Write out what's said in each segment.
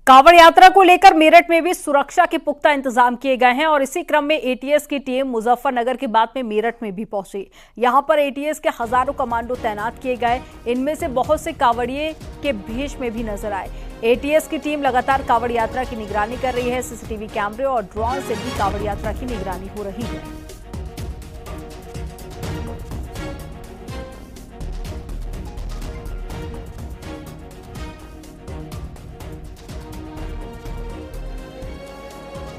कांवड़ यात्रा को लेकर मेरठ में भी सुरक्षा के पुख्ता इंतजाम किए गए हैं और इसी क्रम में एटीएस की टीम मुजफ्फरनगर के बाद में मेरठ में भी पहुंची। यहां पर एटीएस के हजारों कमांडो तैनात किए गए, इनमें से बहुत से कांवड़िए के भेष में भी नजर आए। एटीएस की टीम लगातार कांवड़ यात्रा की निगरानी कर रही है। सीसीटीवी कैमरे और ड्रोन से भी कांवड़ यात्रा की निगरानी हो रही है।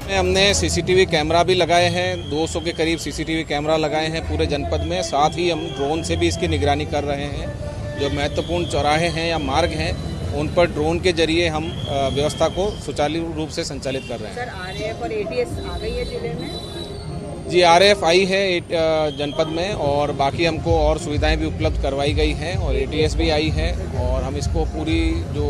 हमने सीसीटीवी कैमरा भी लगाए हैं, 200 के करीब सीसीटीवी कैमरा लगाए हैं पूरे जनपद में। साथ ही हम ड्रोन से भी इसकी निगरानी कर रहे हैं। जो महत्वपूर्ण चौराहे हैं या मार्ग हैं उन पर ड्रोन के जरिए हम व्यवस्था को सुचारू रूप से संचालित कर रहे हैं। सर, आरएएफ और एटीएस आ गई है जिले में? जी, आरएएफ आई है जनपद में और बाकी हमको और सुविधाएं भी उपलब्ध करवाई गई हैं और एटीएस भी आई है और हम इसको पूरी जो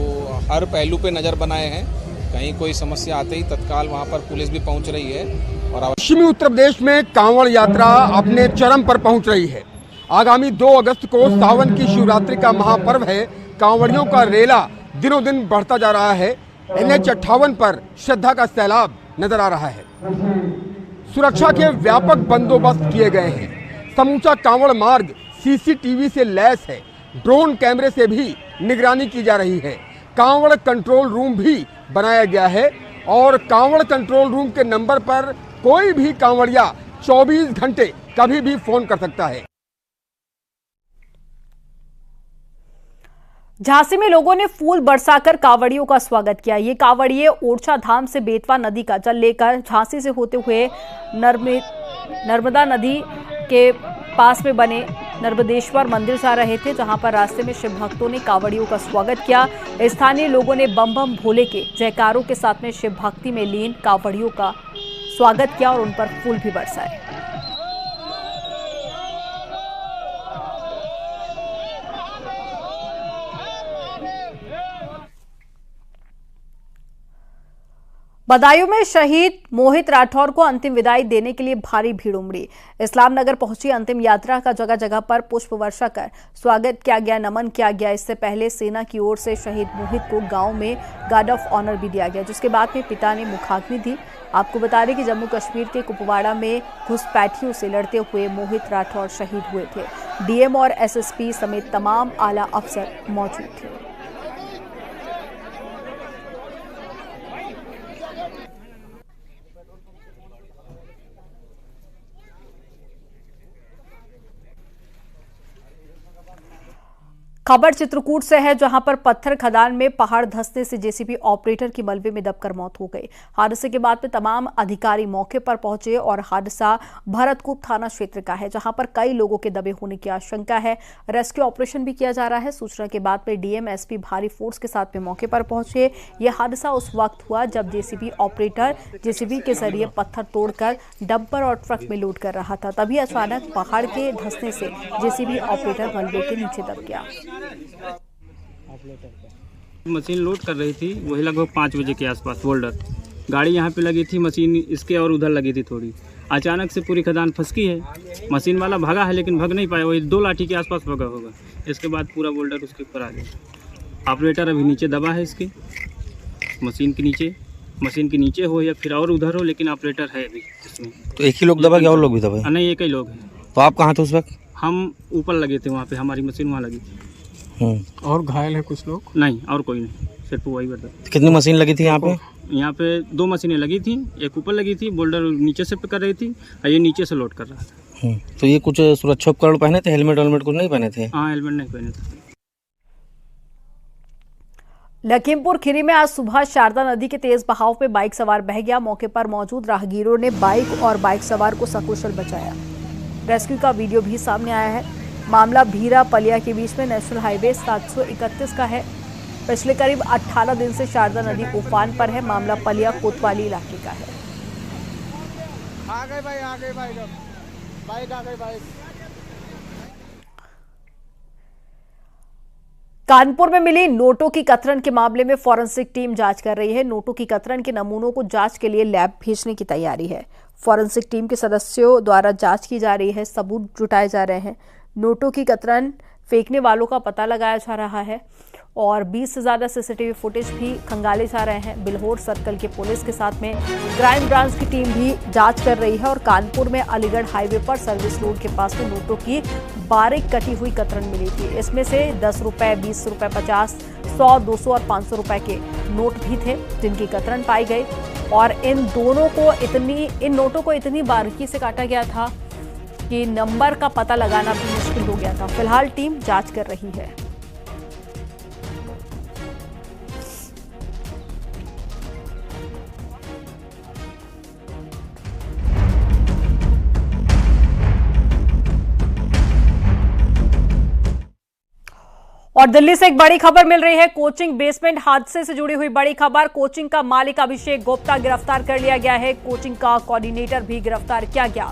हर पहलू पे नज़र बनाए हैं। कहीं कोई समस्या आते ही तत्काल वहां पर पुलिस भी पहुंच रही है। और पश्चिमी उत्तर प्रदेश में कांवड़ यात्रा अपने चरम पर पहुंच रही है। आगामी 2 अगस्त को सावन की शिवरात्रि का महापर्व है। कांवड़ियों का रेला दिनों दिन बढ़ता जा रहा है। NH 58 पर श्रद्धा का सैलाब नजर आ रहा है। सुरक्षा के व्यापक बंदोबस्त किए गए हैं। समूचा कांवड़ मार्ग सीसीटीवी से लैस है। ड्रोन कैमरे से भी निगरानी की जा रही है। कांवड़ कंट्रोल रूम भी बनाया गया है और कांवड़ कंट्रोल रूम के नंबर पर कोई भी कांवड़िया 24 घंटे कभी भी फोन कर सकता है। झांसी में लोगों ने फूल बरसाकर कांवड़ियों का स्वागत किया। ये कांवड़िए ओरछा धाम से बेतवा नदी का जल लेकर झांसी से होते हुए नर्मदा नदी के पास में बने नर्मदेश्वर मंदिर जा रहे थे, जहां पर रास्ते में शिव भक्तों ने कांवड़ियों का स्वागत किया। स्थानीय लोगों ने बम बम भोले के जयकारों के साथ में शिव भक्ति में लीन कांवड़ियों का स्वागत किया और उन पर फूल भी बरसाए। बदायूं में शहीद मोहित राठौर को अंतिम विदाई देने के लिए भारी भीड़ उमड़ी। इस्लाम नगर पहुंची अंतिम यात्रा का जगह जगह पर पुष्प वर्षा कर स्वागत किया गया, नमन किया गया। इससे पहले सेना की ओर से शहीद मोहित को गांव में गार्ड ऑफ ऑनर भी दिया गया, जिसके बाद में पिता ने मुखाग्नि दी। आपको बता दें कि जम्मू कश्मीर के कुपवाड़ा में घुसपैठियों से लड़ते हुए मोहित राठौर शहीद हुए थे। डीएम और एसएसपी समेत तमाम आला अफसर मौजूद थे। खबर चित्रकूट से है, जहां पर पत्थर खदान में पहाड़ धंसने से जेसीबी ऑपरेटर की मलबे में दबकर मौत हो गई। हादसे के बाद में तमाम अधिकारी मौके पर पहुंचे और हादसा भरतकूप थाना क्षेत्र का है, जहां पर कई लोगों के दबे होने की आशंका है। रेस्क्यू ऑपरेशन भी किया जा रहा है। सूचना के बाद में डीएम एसपी भारी फोर्स के साथ में मौके पर पहुंचे। यह हादसा उस वक्त हुआ जब जेसीबी ऑपरेटर जेसीबी के जरिए पत्थर तोड़कर डंपर और ट्रक में लोड कर रहा था। तभी अचानक पहाड़ के धंसने से जेसीबी ऑपरेटर मलबे के नीचे दब गया। मशीन लोड कर रही थी, वही लगभग 5 बजे के आसपास बोल्डर गाड़ी यहाँ पे लगी थी, मशीन इसके और उधर लगी थी थोड़ी। अचानक से पूरी खदान फंसकी है। मशीन वाला भागा है लेकिन भाग नहीं पाया, वही 2 लाठी के आसपास भागा होगा। इसके बाद पूरा बोल्डर उसके ऊपर आ गया। ऑपरेटर अभी नीचे दबा है इसकी मशीन के नीचे हो या फिर और उधर हो, लेकिन ऑपरेटर है अभी इसमें। तो एक ही लोग दबा कि और लोग भी दबे? नहीं, एक ही लोग हैं। तो आप कहाँ थे उस वक्त? हम ऊपर लगे थे, वहाँ पे हमारी मशीन वहाँ लगी थी। और घायल है कुछ लोग? नहीं, और कोई नहीं, सिर्फ वही बता। कितनी मशीन लगी थी यहाँ पे? यहाँ पे 2 मशीनें लगी थी, एक ऊपर लगी थी, बोल्डर नीचे से कर रही थी और ये नीचे से लोड कर रहा था। तो ये कुछ सुरक्षा उपकरण पहने थे? हेलमेट कुछ नहीं पहने थे? हाँ, हेलमेट नहीं पहने थे। लखीमपुर खीरी में आज सुबह शारदा नदी के तेज बहाव में बाइक सवार बह गया। मौके पर मौजूद राहगीरों ने बाइक और बाइक सवार को सकुशल बचाया। रेस्क्यू का वीडियो भी सामने आया है। मामला भीरा पलिया के बीच में नेशनल हाईवे 731 का है। पिछले करीब 18 दिन से शारदा नदी उफान पर है। मामला पलिया कोतवाली इलाके का है। आ गए बाइक। कानपुर में मिली नोटों की कतरन के मामले में फॉरेंसिक टीम जांच कर रही है। नोटों की कतरन के नमूनों को जांच के लिए लैब भेजने की तैयारी है। फॉरेंसिक टीम के सदस्यों द्वारा जांच की जा रही है, सबूत जुटाए जा रहे हैं। नोटों की कतरन फेंकने वालों का पता लगाया जा रहा है और 20 से ज्यादा सीसीटीवी फुटेज भी खंगाले जा रहे हैं। बिल्हौर सर्कल के पुलिस के साथ में क्राइम ब्रांच की टीम भी जांच कर रही है और कानपुर में अलीगढ़ हाईवे पर सर्विस रोड के पास में नोटों की बारीक कटी हुई कतरन मिली थी। इसमें से 10 रुपए, 20 रुपए, 50, 100, 200 और 500 रुपए के नोट भी थे जिनकी कतरन पाई गई। और इन नोटों को इतनी बारीकी से काटा गया था कि नंबर का पता लगाना भी मुश्किल हो गया था। फिलहाल टीम जांच कर रही है। और दिल्ली से एक बड़ी खबर मिल रही है। कोचिंग बेसमेंट हादसे से जुड़ी हुई बड़ी खबर। कोचिंग का मालिक अभिषेक गुप्ता गिरफ्तार कर लिया गया है। कोचिंग का कोऑर्डिनेटर भी गिरफ्तार किया गया।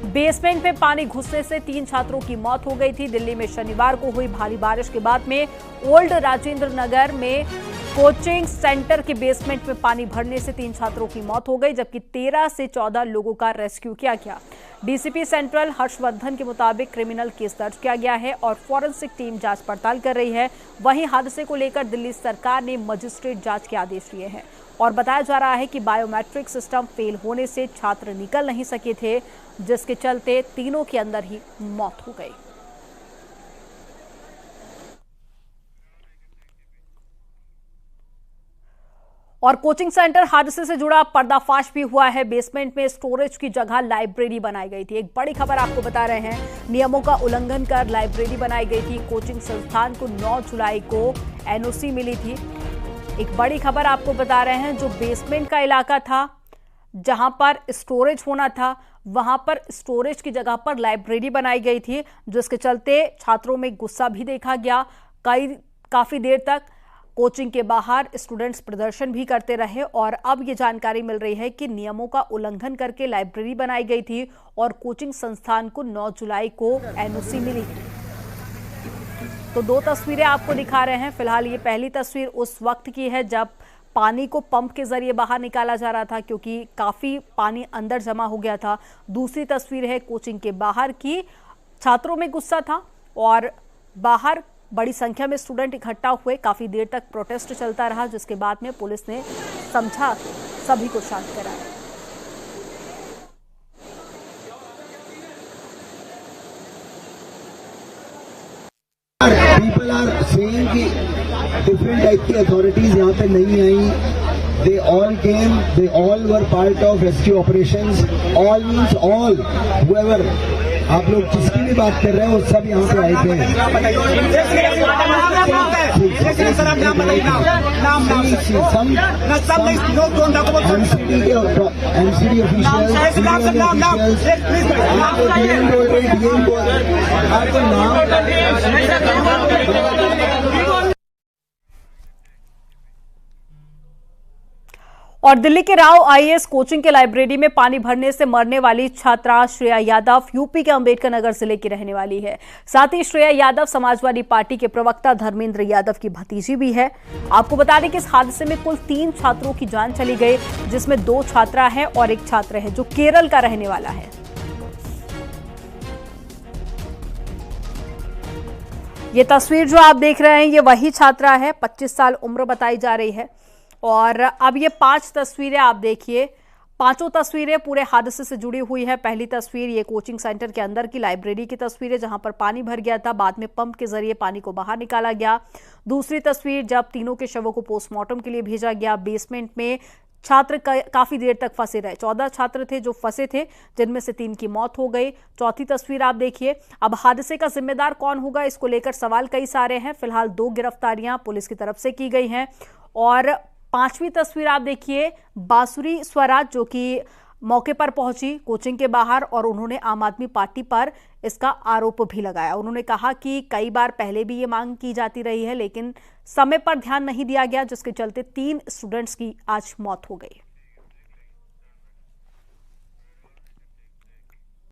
बेसमेंट में पानी घुसने से 3 छात्रों की मौत हो गई थी। दिल्ली में शनिवार को हुई भारी बारिश के बाद में ओल्ड राजेंद्र नगर में कोचिंग सेंटर के बेसमेंट में पानी भरने से 3 छात्रों की मौत हो गई, जबकि 13 से 14 लोगों का रेस्क्यू किया गया। डीसीपी सेंट्रल हर्षवर्धन के मुताबिक क्रिमिनल केस दर्ज किया गया है और फॉरेंसिक टीम जांच पड़ताल कर रही है। वहीं हादसे को लेकर दिल्ली सरकार ने मजिस्ट्रेट जांच के आदेश दिए हैं और बताया जा रहा है कि बायोमेट्रिक सिस्टम फेल होने से छात्र निकल नहीं सके थे, जिसके चलते तीनों के अंदर ही मौत हो गई। और कोचिंग सेंटर हादसे से जुड़ा पर्दाफाश भी हुआ है। बेसमेंट में स्टोरेज की जगह लाइब्रेरी बनाई गई थी। एक बड़ी खबर आपको बता रहे हैं। नियमों का उल्लंघन कर लाइब्रेरी बनाई गई थी। कोचिंग संस्थान को 9 जुलाई को एनओसी मिली थी। एक बड़ी खबर आपको बता रहे हैं। जो बेसमेंट का इलाका था जहां पर स्टोरेज होना था, वहां पर स्टोरेज की जगह पर लाइब्रेरी बनाई गई थी, जिसके चलते छात्रों में गुस्सा भी देखा गया। काफी देर तक कोचिंग के बाहर स्टूडेंट्स प्रदर्शन भी करते रहे और अब ये जानकारी मिल रही है कि नियमों का उल्लंघन करके लाइब्रेरी बनाई गई थी और कोचिंग संस्थान को 9 जुलाई को एनओसी मिली थी। तो 2 तस्वीरें आपको दिखा रहे हैं। फिलहाल ये पहली तस्वीर उस वक्त की है जब पानी को पंप के जरिए बाहर निकाला जा रहा था, क्योंकि काफी पानी अंदर जमा हो गया था। दूसरी तस्वीर है कोचिंग के बाहर की। छात्रों में गुस्सा था और बाहर बड़ी संख्या में स्टूडेंट इकट्ठा हुए। काफी देर तक प्रोटेस्ट चलता रहा, जिसके बाद में पुलिस ने समझा सभी को शांत कराया। पीपल आर सेइंग कि डिफरेंट टाइप की अथॉरिटीज यहाँ पे नहीं आई। They all came, they all were part of rescue operations. All means all, whoever, आप लोग जिसकी भी बात कर रहे हैं वो सब यहाँ पे आए थे। एमसीडी ऑफिशियल्स, आपको नाम और दिल्ली के राव आईएएस कोचिंग के लाइब्रेरी में पानी भरने से मरने वाली छात्रा श्रेया यादव यूपी के अंबेडकर नगर जिले की रहने वाली है। साथ ही श्रेया यादव समाजवादी पार्टी के प्रवक्ता धर्मेंद्र यादव की भतीजी भी है। आपको बता दें कि इस हादसे में कुल 3 छात्रों की जान चली गई, जिसमें 2 छात्रा है और 1 छात्र है जो केरल का रहने वाला है। ये तस्वीर जो आप देख रहे हैं ये वही छात्रा है। 25 साल उम्र बताई जा रही है। और अब ये 5 तस्वीरें आप देखिए। 5 तस्वीरें पूरे हादसे से जुड़ी हुई है। पहली तस्वीर ये कोचिंग सेंटर के अंदर की लाइब्रेरी की तस्वीर है, जहां पर पानी भर गया था। बाद में पंप के जरिए पानी को बाहर निकाला गया। दूसरी तस्वीर जब तीनों के शवों को पोस्टमार्टम के लिए भेजा गया। बेसमेंट में छात्र काफी देर तक फंसे रहे। 14 छात्र थे जो फंसे थे, जिनमें से 3 की मौत हो गई। चौथी तस्वीर आप देखिए। अब हादसे का जिम्मेदार कौन होगा, इसको लेकर सवाल कई सारे हैं। फिलहाल 2 गिरफ्तारियां पुलिस की तरफ से की गई हैं। और 5वीं तस्वीर आप देखिए। बांसुरी स्वराज जो कि मौके पर पहुंची कोचिंग के बाहर और उन्होंने आम आदमी पार्टी पर इसका आरोप भी लगाया। उन्होंने कहा कि कई बार पहले भी ये मांग की जाती रही है, लेकिन समय पर ध्यान नहीं दिया गया, जिसके चलते 3 स्टूडेंट्स की आज मौत हो गई।